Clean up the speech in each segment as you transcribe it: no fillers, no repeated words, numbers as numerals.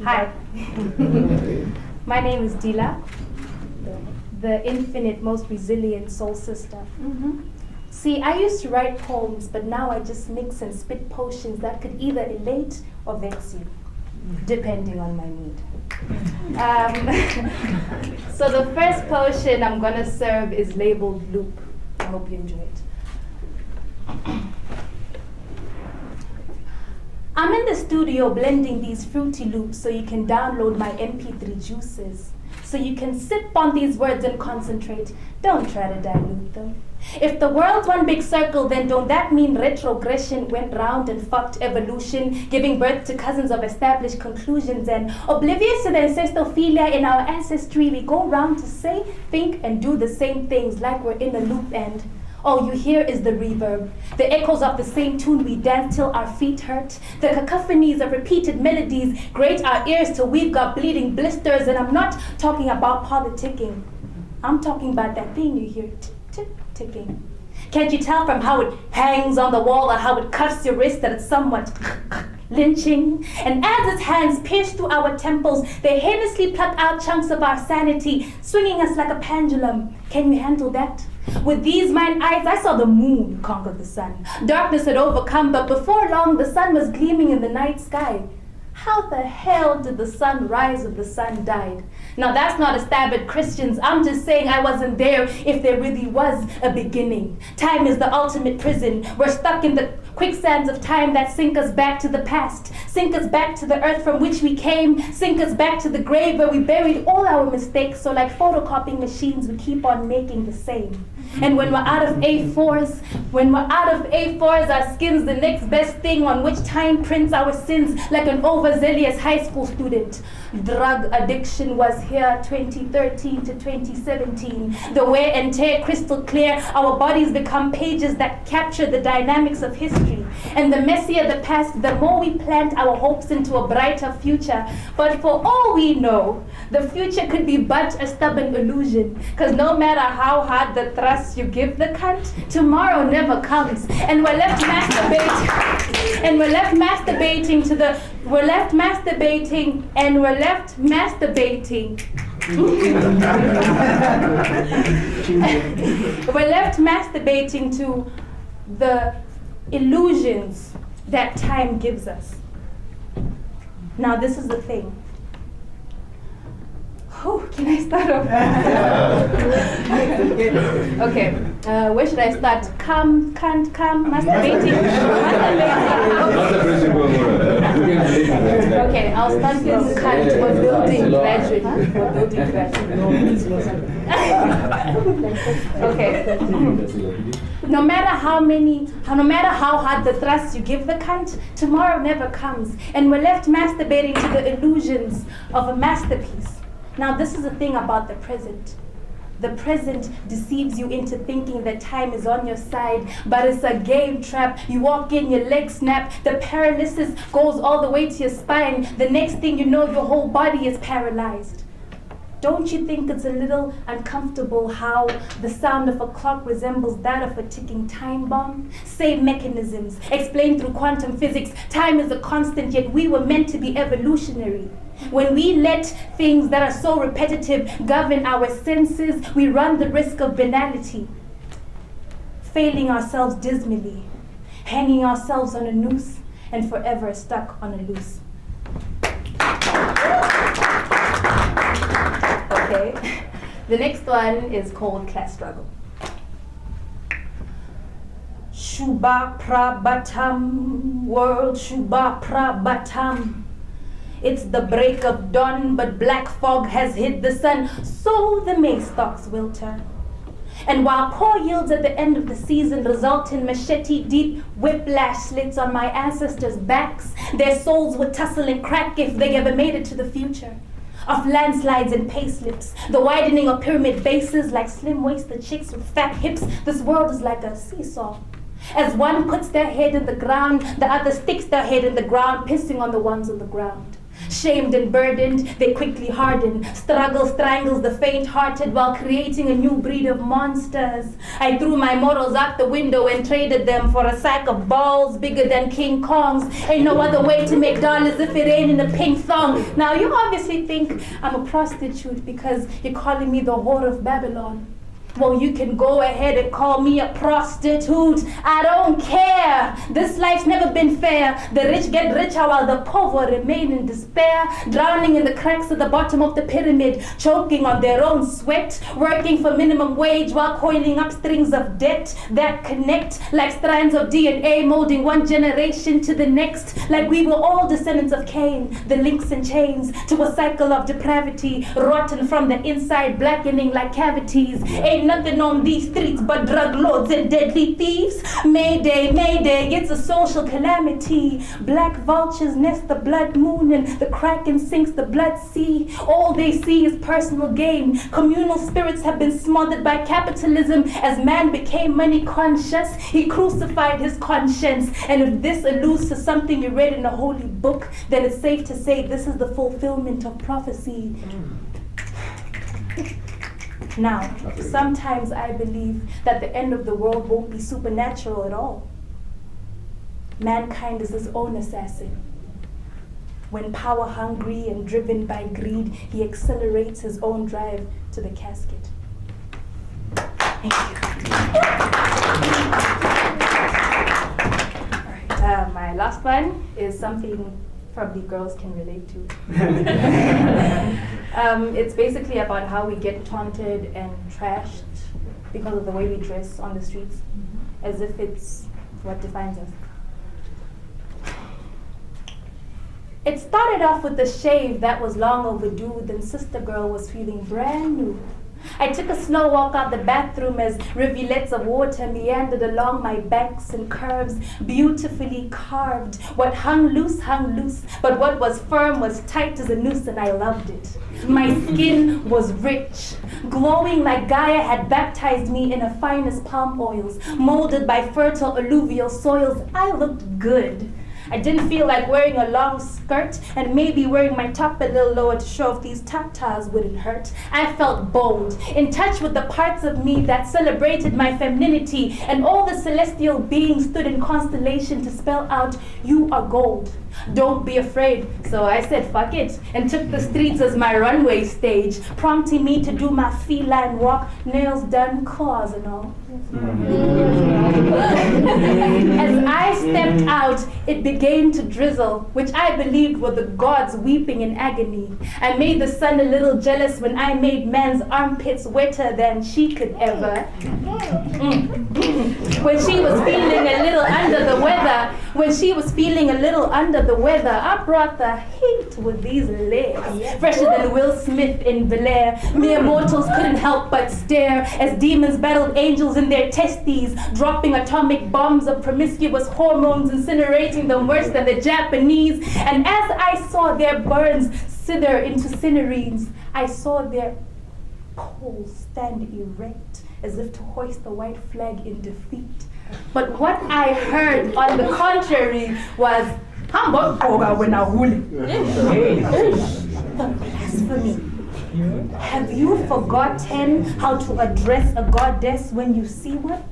Hi. My name is Delah, the infinite, most resilient soul sister. See, I used to write poems, but now I just mix and spit potions that could either elate or vex you, depending on my mood. So the first potion I'm gonna serve is labeled Loop. I hope you enjoy it. I'm in the studio blending these fruity loops so you can download my MP3 juices. So you can sip on these words and concentrate. Don't try to dilute them. If the world's one big circle, then don't that mean retrogression went round and fucked evolution, giving birth to cousins of established conclusions, and oblivious to the ancestophilia in our ancestry, we go round to say, think, and do the same things like we're in a loop end. All you hear is the reverb, the echoes of the same tune we dance till our feet hurt, the cacophonies of repeated melodies grate our ears till we've got bleeding blisters, and I'm not talking about politicking. I'm talking about that thing you hear ticking. Can't you tell from how it hangs on the wall or how it cuffs your wrist that it's somewhat lynching? And as its hands pierce through our temples, they heinously pluck out chunks of our sanity, swinging us like a pendulum. Can you handle that? With these mine eyes, I saw the moon conquer the sun. Darkness had overcome, but before long, the sun was gleaming in the night sky. How the hell did the sun rise if the sun died? Now that's not a stab at Christians. I'm just saying I wasn't there if there really was a beginning. Time is the ultimate prison. We're stuck in the quicksands of time that sink us back to the past, sink us back to the earth from which we came, sink us back to the grave where we buried all our mistakes. So like photocopying machines, we keep on making the same. And when we're out of A4s, our skin's the next best thing on which time prints our sins like an overzealous high school student. Drug addiction was here 2013 to 2017. The wear and tear crystal clear, our bodies become pages that capture the dynamics of history. And the messier the past, the more we plant our hopes into a brighter future. But for all we know, the future could be but a stubborn illusion. Cause no matter how hard the thrust you give the cunt, tomorrow never comes. And we're left masturbating. And we're left masturbating we're left masturbating to the illusions that time gives us. Now this is the thing. Can I start off? Okay, where should I start? Masturbating? Okay, I'll start with cunt. We're building gradually. Okay. No matter how hard the thrust you give the cunt, tomorrow never comes. And we're left masturbating to the illusions of a masterpiece. Now this is the thing about the present. The present deceives you into thinking that time is on your side, but it's a game trap. You walk in, your legs snap, the paralysis goes all the way to your spine. The next thing you know, your whole body is paralyzed. Don't you think it's a little uncomfortable how the sound of a clock resembles that of a ticking time bomb? Same mechanisms, explained through quantum physics. Time is a constant, yet we were meant to be evolutionary. When we let things that are so repetitive govern our senses, we run the risk of banality, failing ourselves dismally, hanging ourselves on a noose, and forever stuck on a loose. Okay, the next one is called Class Struggle. Shuba prabatam, world shuba prabatam. It's the break of dawn, but black fog has hid the sun, so the maize stalks will turn. And while poor yields at the end of the season result in machete-deep whiplash slits on my ancestors' backs, their souls would tussle and crack if they ever made it to the future. Of landslides and payslips, the widening of pyramid bases like slim-waisted chicks with fat hips, this world is like a seesaw. As one puts their head in the ground, the other sticks their head in the ground, pissing on the ones on the ground. Shamed and burdened, they quickly harden. Struggle strangles the faint-hearted while creating a new breed of monsters. I threw my morals out the window and traded them for a sack of balls bigger than King Kong's. Ain't no other way to make dollars if it ain't in a pink thong. Now you obviously think I'm a prostitute because you're calling me the whore of Babylon. Well, you can go ahead and call me a prostitute. I don't care. This life's never been fair. The rich get richer while the poor remain in despair, drowning in the cracks at the bottom of the pyramid, choking on their own sweat, working for minimum wage while coiling up strings of debt that connect like strands of DNA, molding one generation to the next, like we were all descendants of Cain, the links and chains to a cycle of depravity, rotten from the inside, blackening like cavities. Ain't nothing on these streets but drug lords and deadly thieves. Mayday, mayday, it's a social calamity. Black vultures nest the blood moon and the kraken sinks the blood sea. All they see is personal gain. Communal spirits have been smothered by capitalism. As man became money conscious, he crucified his conscience. And if this alludes to something you read in a holy book, then it's safe to say this is the fulfillment of prophecy. Now, sometimes I believe that the end of the world won't be supernatural at all. Mankind is his own assassin. When power hungry and driven by greed, he accelerates his own drive to the casket. Thank you. All right, my last one is something probably girls can relate to. It's basically about how we get taunted and trashed because of the way we dress on the streets, as if it's what defines us. It started off with a shave that was long overdue, then sister girl was feeling brand new. I took a slow walk out the bathroom as rivulets of water meandered along my banks and curves, beautifully carved. What hung loose, but what was firm was tight as a noose, and I loved it. My skin was rich, glowing like Gaia had baptized me in her finest palm oils, molded by fertile alluvial soils. I looked good. I didn't feel like wearing a long skirt and maybe wearing my top a little lower to show if these tatas wouldn't hurt. I felt bold, in touch with the parts of me that celebrated my femininity, and all the celestial beings stood in constellation to spell out, "You are gold. Don't be afraid." So I said, fuck it, and took the streets as my runway stage, prompting me to do my feline walk, nails done, claws and all. As I stepped out, it began to drizzle, which I believed were the gods weeping in agony. I made the sun a little jealous when I made man's armpits wetter than she could ever. When she was feeling a little under the weather, I brought the heat with these legs, fresher than Will Smith in Bel Air. Mere mortals couldn't help but stare as demons battled angels in their testes, dropping atomic bombs of promiscuous hormones, incinerating them worse than the Japanese. And as I saw their burns sither into cinerines, I saw their poles stand erect as if to hoist the white flag in defeat. But what I heard, on the contrary, was blasphemy. Have you forgotten how to address a goddess when you see one?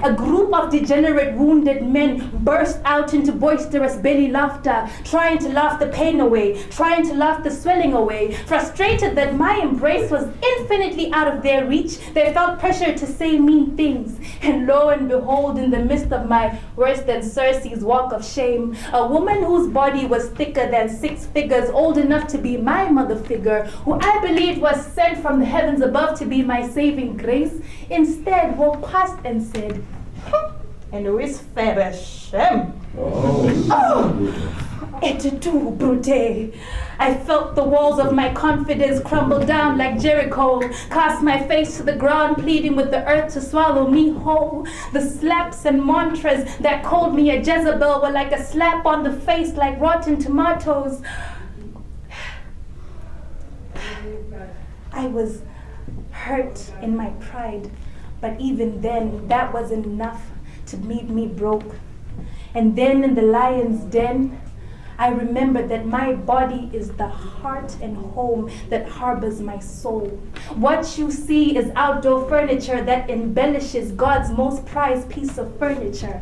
A group of degenerate wounded men burst out into boisterous belly laughter, trying to laugh the pain away, trying to laugh the swelling away. Frustrated that my embrace was infinitely out of their reach, they felt pressure to say mean things. And lo and behold, in the midst of my worse than Circe's walk of shame, a woman whose body was thicker than 6 figures, old enough to be my mother figure, who I believed was sent from the heavens above to be my saving grace, instead walked past and said, "And who is Fereshem?" Oh! Et tu, brute. I felt the walls of my confidence crumble down like Jericho, cast my face to the ground, pleading with the earth to swallow me whole. The slaps and mantras that called me a Jezebel were like a slap on the face, like rotten tomatoes. I was hurt in my pride, but even then, that wasn't enough to leave me broke. And then in the lion's den, I remember that my body is the heart and home that harbors my soul. What you see is outdoor furniture that embellishes God's most prized piece of furniture.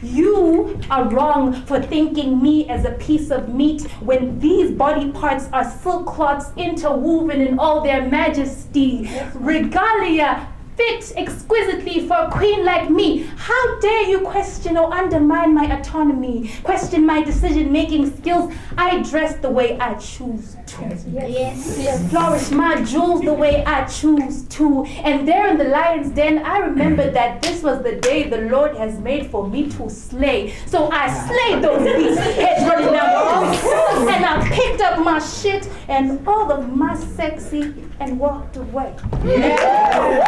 You are wrong for thinking me as a piece of meat when these body parts are silk cloths interwoven in all their majesty. Regalia fit exquisitely for a queen like me. How dare you question or undermine my autonomy, question my decision-making skills? I dress the way I choose to. Yes. Flourish my jewels the way I choose to. And there in the lion's den, I remember that this was the day the Lord has made for me to slay. So I slayed those beasts, heads running down the hall, and I picked up my shit and all of my sexy and walked away. Yeah.